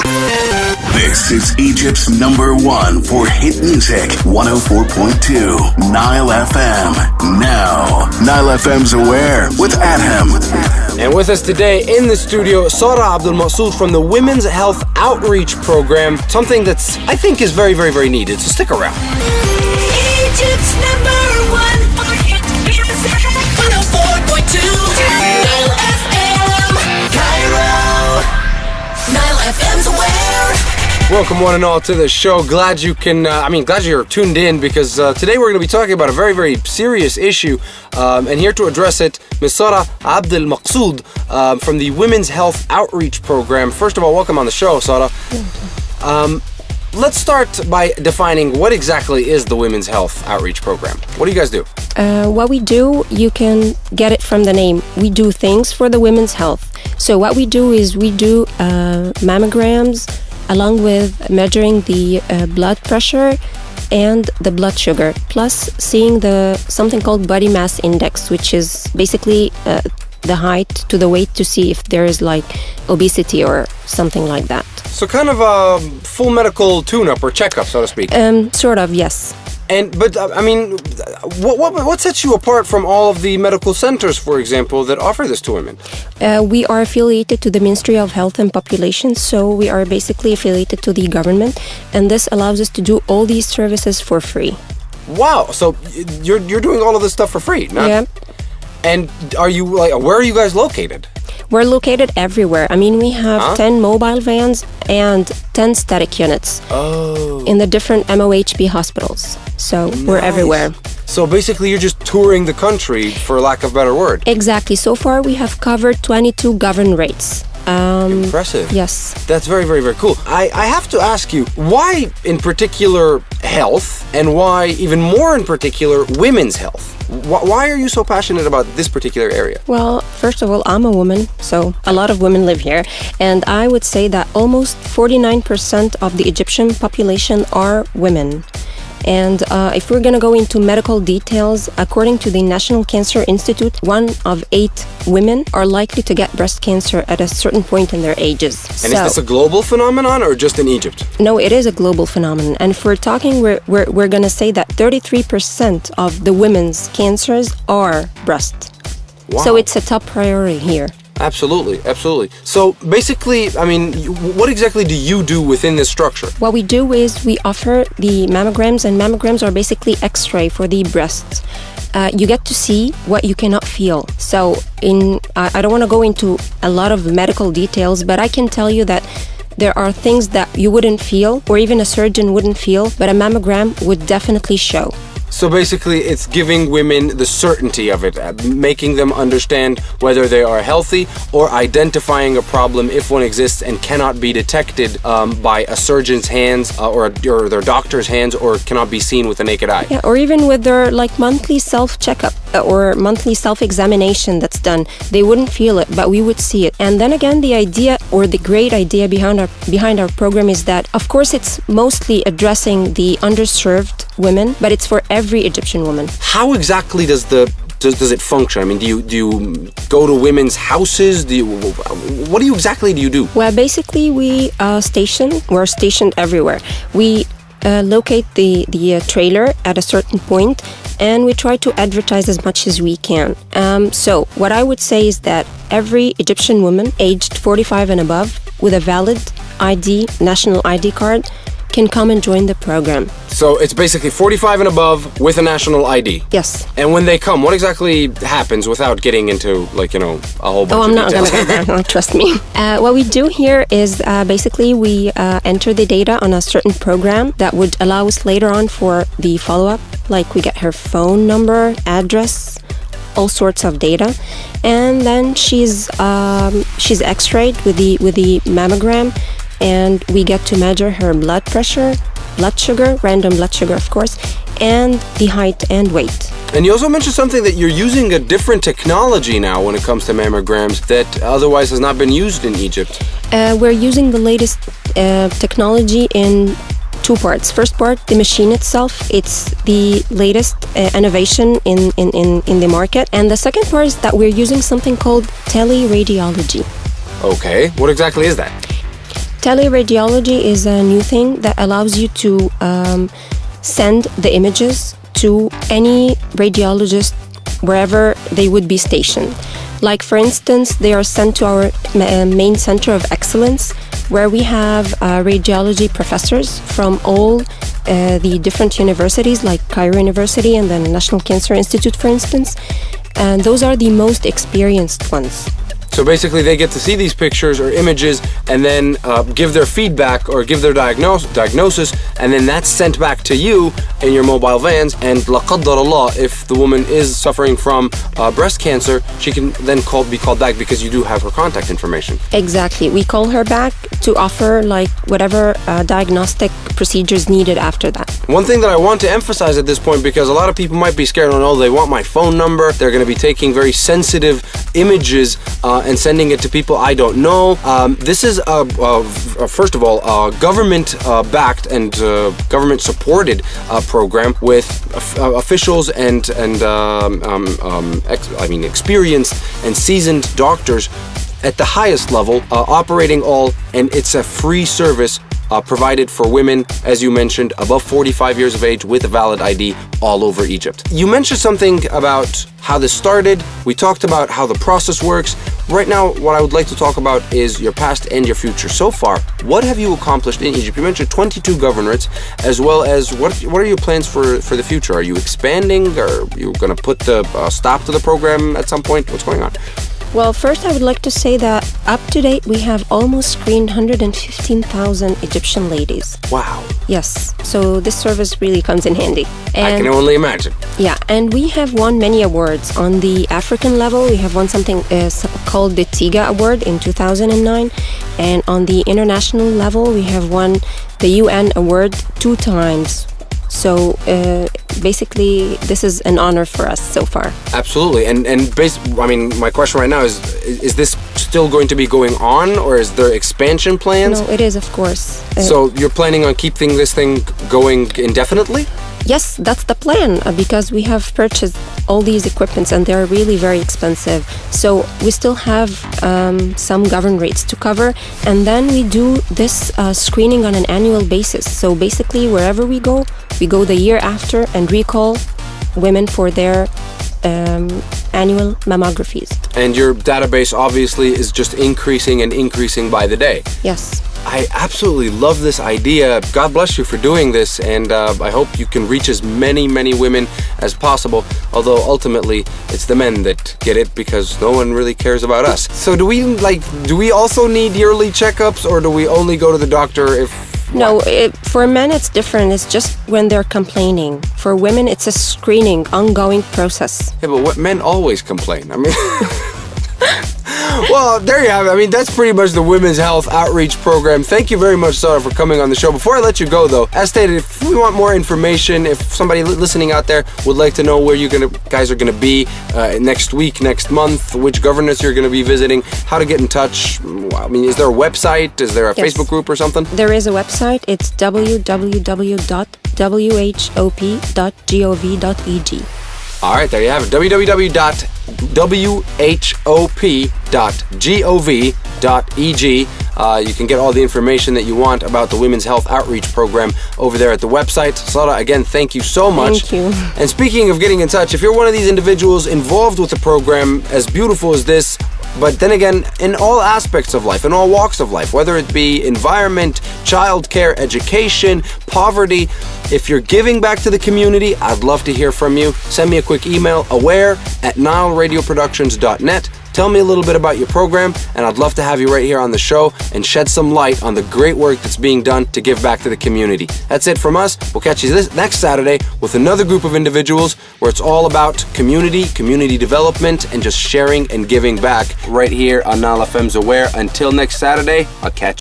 This is Egypt's #1 for hit music, 104.2 Nile FM. Now, NileFM's Aware with Adham. And with us today in the studio, Sara Abdel Maksoud from the Women's Health Outreach Program. Something that's, I think, is very, very, very needed. So stick around. Egypt's #1 for hit music, 104.2 Nile FM. Cairo. Nile FM's Aware. Welcome one and all to the show. Glad you're tuned in because today we're going to be talking about a very, very serious issue. And here to address it, Ms. Sara Abdel Maksoud from the Women's Health Outreach Program. First of all, welcome on the show, Sara. Let's start by defining what exactly is the Women's Health Outreach Program. What do you guys do? What we do, you can get it from the name. We do things for the women's health. So what we do is we do mammograms, along with measuring the blood pressure and the blood sugar, plus seeing something called body mass index, which is basically the height to the weight to see if there is like obesity or something like that. So kind of a full medical tune-up or checkup, so to speak. Sort of, yes. What sets you apart from all of the medical centers, for example, that offer this to women? We are affiliated to the Ministry of Health and Population, so we are basically affiliated to the government, and this allows us to do all these services for free. Wow! So you're doing all of this stuff for free, not? Yeah. And where are you guys located? We're located everywhere. We have 10 mobile vans and 10 static units in the different MOHP hospitals. So we're everywhere. So basically you're just touring the country, for lack of a better word. Exactly. So far we have covered 22 governorates. Impressive. Yes. That's very, very, very cool. I have to ask you, why in particular health, and why even more in particular women's health? Why are you so passionate about this particular area? Well, first of all, I'm a woman, so a lot of women live here. And I would say that almost 49% of the Egyptian population are women. And if we're going to go into medical details, according to the National Cancer Institute, 1 of 8 women are likely to get breast cancer at a certain point in their ages. And is this a global phenomenon or just in Egypt? No, it is a global phenomenon. And if we're talking, we're going to say that 33% of the women's cancers are breast. Wow. So it's a top priority here. Absolutely, absolutely. So basically, what exactly do you do within this structure? What we do is we offer the mammograms, and mammograms are basically X-ray for the breasts. You get to see what you cannot feel. So I don't want to go into a lot of medical details, but I can tell you that there are things that you wouldn't feel, or even a surgeon wouldn't feel, but a mammogram would definitely show. So basically, it's giving women the certainty of it, making them understand whether they are healthy or identifying a problem if one exists and cannot be detected by a surgeon's hands or their doctor's hands, or cannot be seen with the naked eye. Yeah, or even with their monthly self-checkup or monthly self-examination that's done. They wouldn't feel it, but we would see it. And then again, the idea, or the great idea behind our program is that, of course, it's mostly addressing the underserved women, but it's for every Egyptian woman. How exactly does it function? Do you go to women's houses? What exactly do you do? Well, basically we're stationed everywhere. We locate the trailer at a certain point, and we try to advertise as much as we can. So what I would say is that every Egyptian woman aged 45 and above with a valid ID, national ID card, can come and join the program. So it's basically 45 and above with a national ID? Yes. And when they come, what exactly happens without getting into, a whole bunch of details? Oh, I'm not going to go there, no, trust me. What we do here is basically we enter the data on a certain program that would allow us later on for the follow-up. We get her phone number, address, all sorts of data, and then she's X-rayed with the mammogram, and we get to measure her blood pressure, blood sugar, random blood sugar, of course, and the height and weight. And you also mentioned something that you're using a different technology now when it comes to mammograms that otherwise has not been used in Egypt. We're using the latest technology in 2 parts. First part, the machine itself, it's the latest innovation in the market. And the second part is that we're using something called teleradiology. Okay, what exactly is that? Teleradiology is a new thing that allows you to send the images to any radiologist wherever they would be stationed. Like, for instance, they are sent to our main center of excellence, where we have radiology professors from all the different universities, like Cairo University and the National Cancer Institute, for instance. And those are the most experienced ones. So basically, they get to see these pictures or images and then give their feedback or give their diagnosis, and then that's sent back to you in your mobile vans. And la qaddar Allah, if the woman is suffering from breast cancer, she can then be called back because you do have her contact information. Exactly. We call her back to offer like whatever diagnostic procedures needed after that. One thing that I want to emphasize at this point, because a lot of people might be scared, they want my phone number, they're going to be taking very sensitive images and sending it to people I don't know. This is, first of all, a government-backed and government-supported program with officials and experienced and seasoned doctors at the highest level, operating all, and it's a free service provided for women, as you mentioned, above 45 years of age with a valid ID all over Egypt. You mentioned something about how this started. We talked about how the process works. Right now, what I would like to talk about is your past and your future. So far, what have you accomplished in Egypt? You mentioned 22 governorates, as well as what are your plans for the future? Are you expanding? Are you going to put the stop to the program at some point? What's going on? Well, first I would like to say that up to date we have almost screened 115,000 Egyptian ladies. Wow. Yes, so this service really comes in handy. I can only imagine. Yeah, and we have won many awards. On the African level, we have won something called the TIGA Award in 2009. And on the international level, we have won the UN Award 2 times. So basically, this is an honor for us so far. Absolutely, my question right now is this still going to be going on, or is there expansion plans? No, it is, of course. So you're planning on keeping this thing going indefinitely? Yes, that's the plan, because we have purchased all these equipments and they're really very expensive. So we still have some governorates to cover, and then we do this screening on an annual basis. So basically, wherever we go the year after and recall women for their annual mammographies. And your database obviously is just increasing and increasing by the day. Yes. I absolutely love this idea. God bless you for doing this, and I hope you can reach as many women as possible, although ultimately it's the men that get it because no one really cares about us. So do we also need yearly checkups, or do we only go to the doctor if... No, for men it's different. It's just when they're complaining. For women, it's a screening, ongoing process. Yeah, but men always complain. I mean... Well, there you have it. That's pretty much the Women's Health Outreach Program. Thank you very much, Sara, for coming on the show. Before I let you go, though, as stated, if we want more information, if somebody listening out there would like to know where you guys are going to be next week, next month, which governorates you're going to be visiting, how to get in touch, is there a website? Is there a Facebook group or something? There is a website. It's www.whop.gov.eg. All right, there you have it. www.whop.gov.eg. You can get all the information that you want about the Women's Health Outreach Program over there at the website. Sara, again, thank you so much. Thank you. And speaking of getting in touch, if you're one of these individuals involved with the program as beautiful as this, but then again, in all aspects of life, in all walks of life, whether it be environment, childcare, education, poverty, if you're giving back to the community, I'd love to hear from you. Send me a quick email, aware@nileradioproductions.net. Tell me a little bit about your program, and I'd love to have you right here on the show and shed some light on the great work that's being done to give back to the community. That's it from us. We'll catch you this next Saturday with another group of individuals where it's all about community development, and just sharing and giving back right here on NileFM's Aware. Until next Saturday, I'll catch you.